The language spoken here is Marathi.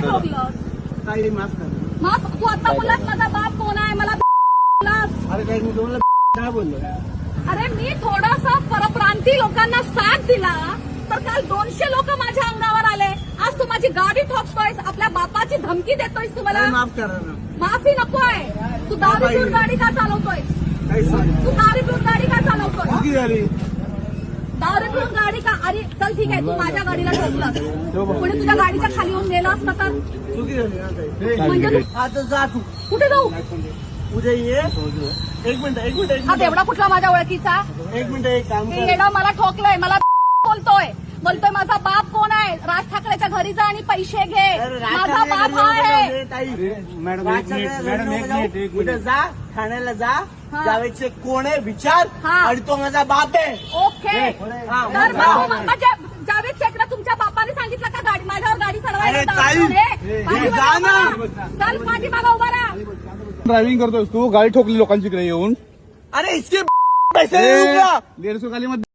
ठोकलं? काही माफ कर. मग तू आता बोललास माझा बाप कोण आहे, मला अरे काही मी तुम्हाला काय बोललो? अरे मी थोडासा परप्रांती लोकांना साथ दिला तर काल 200 लोक माझ्या अंगावर आले. आज तू माझी गाडी ठोकतोयस, आपल्या बापाची धमकी देतोयस. तुम्हाला माफ करा ना. माफी नकोय. तू दारू पिऊन गाडी का चालवतोय? काही सांग. तू दारू पिऊन गाडी का चालवतोय? चुकी झाली. दारू पिऊन गाडी का? अरे चल ठीक आहे, तू माझ्या गाडीला ठोकलं, कोणी तुझ्या गाडीच्या खाली येऊन गेलं असतं तर? चुकी झाली ना काही. म्हणजे तू आता जा तू. कुठे जाऊ? उद्या ये. एक मिनिट हा तेवढा कुठला माझ्या ओळखीचा? एक काम ते कर. येणं मला ठोकलंय, मला बोलतोय माझा बाप कोण आहे, राज ठाकरेच्या घरी जा आणि पैसे घे. माझा बाप हा आहे. मॅडम एक मिनिट जा, ठाण्याला जा, जावेदचे कोण आहे विचार, आणि तो माझा बाप आहे. ओके. तर म्हणजे जावेद शेखला तुमच्या बापाने सांगितलं का गाडी माझ्यावर गाडी चढवायला? चल पाठीमागा उभा राहा. ड्रायव्हिंग करतोस तू, गाडी ठोकली लोकांची इकडे येऊन. अरे इसके पैसे 150 खाली मध्ये